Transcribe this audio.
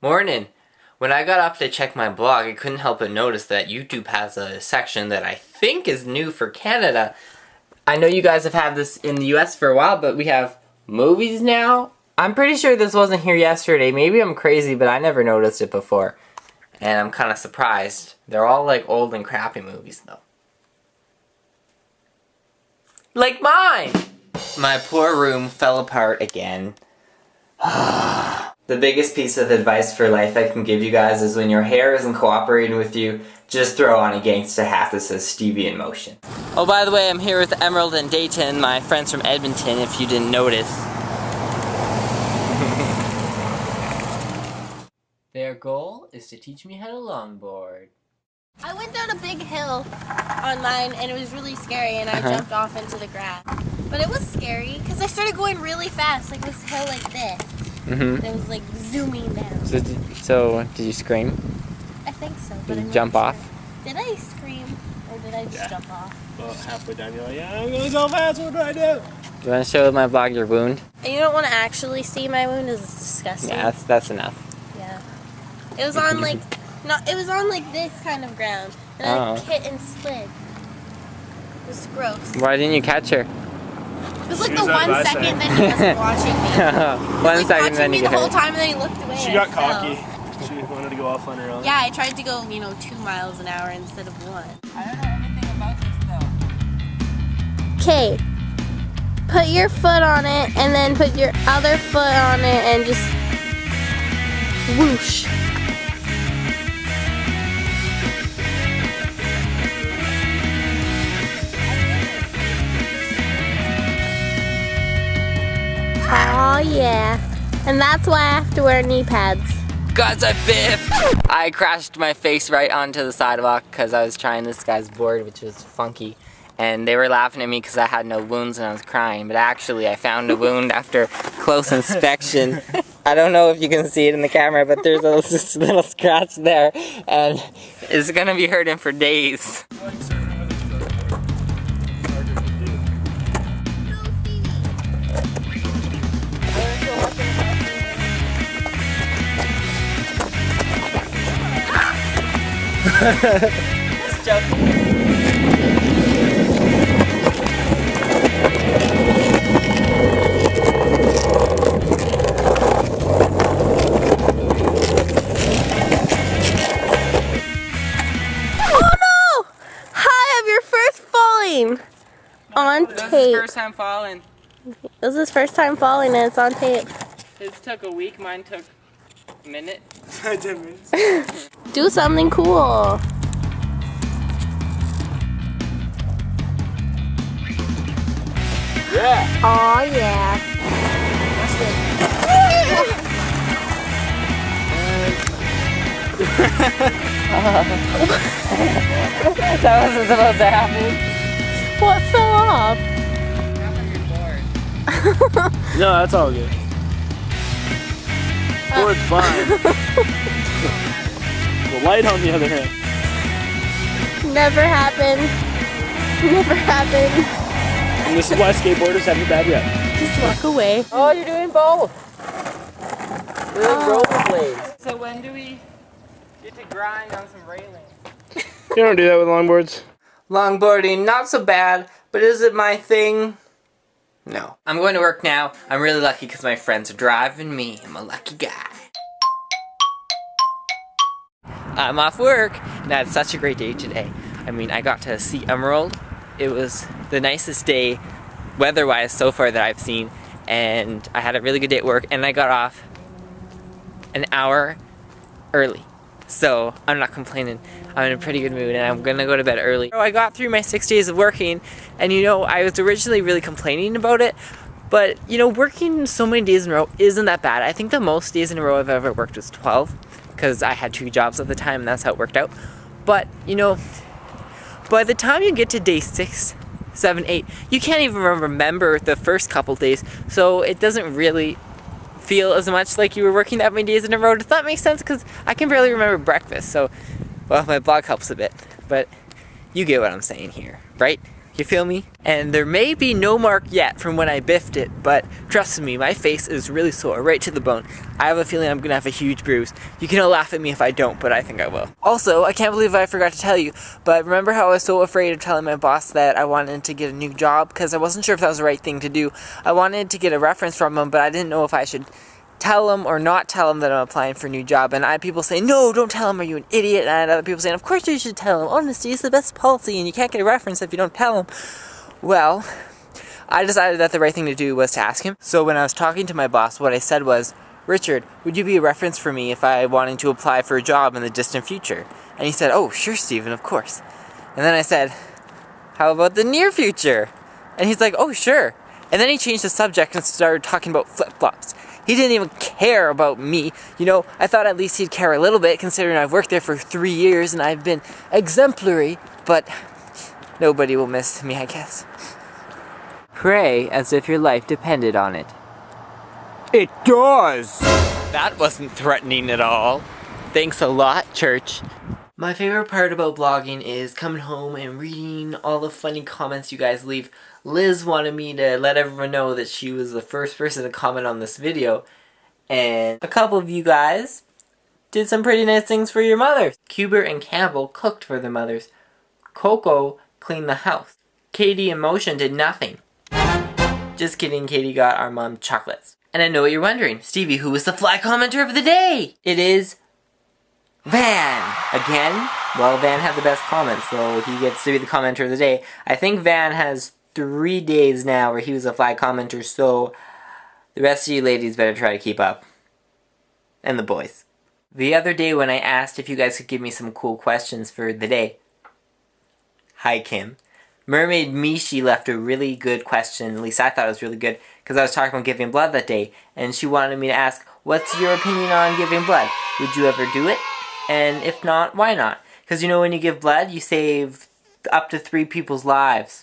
Morning! When I got up to check my blog, I couldn't help but notice that YouTube has a section that I think is new for Canada. I know you guys have had this in the US for a while, but we have movies now. I'm pretty sure this wasn't here yesterday. Maybe I'm crazy, but I never noticed it before. And I'm kind of surprised. They're all like old and crappy movies though. Like mine! My poor room fell apart again. The biggest piece of advice for life I can give you guys is when your hair isn't cooperating with you, just throw on a gangsta hat that says Stevie in motion. Oh, by the way, I'm here with Emerald and Dayton, my friends from Edmonton, if you didn't notice. Their goal is to teach me how to longboard. I went down a big hill on mine and it was really scary and I jumped off into the grass. But it was scary because I started going really fast, like this hill like this. And it was like zooming down. So did you scream? I think so. Did you jump off? Did I scream or did I just jump off? Well, halfway down you're like, yeah, I'm gonna go fast, what do I do? Do you want to show my vlog your wound? And you don't want to actually see my wound, it's disgusting. Yeah, that's enough. Yeah. It was on like, it was on like this kind of ground. And I hit and slid. It was gross. Why didn't you catch her? It was like the 1 second that he wasn't watching me. One second, then you the whole time, and then he looked away. She got cocky. She wanted to go off on her own. Yeah, I tried to go, 2 miles an hour instead of 1. I don't know anything about this though. Okay, put your foot on it, and then put your other foot on it, and just whoosh. Oh yeah, and that's why I have to wear knee pads. Guys, I biffed! I crashed my face right onto the sidewalk because I was trying this guy's board, which was funky. And they were laughing at me because I had no wounds and I was crying. But actually, I found a wound after close inspection. I don't know if you can see it in the camera, but there's a little scratch there. And it's gonna be hurting for days. Just joking. Oh no! Hi, I'm your first falling on tape. This is his first time falling. This is his first time falling and it's on tape. His took a week, mine took a minute. 10 minutes. Do something cool. Yeah. Oh yeah. That wasn't supposed to happen. What fell off? No, that's all good. Board's fine. The light on the other hand. Never happened. Never happened. And this is why skateboarders have a bad rep. Just walk away. Oh, you're doing both. Doing rollerblades. So when do we get to grind on some railings? You don't do that with longboards. Longboarding, not so bad, but is it my thing? No. I'm going to work now. I'm really lucky because my friends are driving me. I'm a lucky guy. I'm off work, and I had such a great day today. I mean, I got to see Emerald. It was the nicest day, weather-wise, so far that I've seen. And I had a really good day at work, and I got off an hour early. So, I'm not complaining. I'm in a pretty good mood and I'm gonna go to bed early. So I got through my 6 days of working and I was originally really complaining about it, but working so many days in a row isn't that bad. I think the most days in a row I've ever worked was 12 because I had 2 jobs at the time and that's how it worked out. But, by the time you get to day 6, 7, 8, you can't even remember the first couple days, so it doesn't really feel as much like you were working that many days in a row. Does that make sense? Because I can barely remember breakfast, so, well, my blog helps a bit, but you get what I'm saying here, right? You feel me? And there may be no mark yet from when I biffed it, but trust me, my face is really sore, right to the bone. I have a feeling I'm gonna have a huge bruise. You can all laugh at me if I don't, but I think I will. Also, I can't believe I forgot to tell you, but remember how I was so afraid of telling my boss that I wanted to get a new job? Because I wasn't sure if that was the right thing to do. I wanted to get a reference from him, but I didn't know if I should tell him or not tell him that I'm applying for a new job. And I had people saying, no, don't tell him, are you an idiot? And I had other people saying, of course you should tell him. Honesty is the best policy and you can't get a reference if you don't tell him. Well, I decided that the right thing to do was to ask him. So when I was talking to my boss, what I said was, Richard, would you be a reference for me if I wanted to apply for a job in the distant future? And he said, oh, sure, Stephen, of course. And then I said, how about the near future? And he's like, oh, sure. And then he changed the subject and started talking about flip-flops. He didn't even care about me. You know, I thought at least he'd care a little bit, considering I've worked there for 3 years and I've been exemplary, but nobody will miss me, I guess. Pray as if your life depended on it. It does! That wasn't threatening at all. Thanks a lot, church. My favorite part about blogging is coming home and reading all the funny comments you guys leave. Liz wanted me to let everyone know that she was the first person to comment on this video. And a couple of you guys did some pretty nice things for your mothers. Cubert and Campbell cooked for their mothers. Coco cleaned the house. Katie and Motion did nothing. Just kidding, Katie got our mom chocolates. And I know what you're wondering. Stevie, who is the fly commenter of the day? It is Van. Again? Well, Van had the best comments, so he gets to be the commenter of the day. I think Van has 3 days now where he was a fly commenter, so the rest of you ladies better try to keep up. And the boys. The other day when I asked if you guys could give me some cool questions for the day. Hi, Kim. Mermaid Mishi left a really good question, at least I thought it was really good, because I was talking about giving blood that day, and she wanted me to ask, what's your opinion on giving blood? Would you ever do it? And if not, why not? Because you know when you give blood, you save up to 3 people's lives.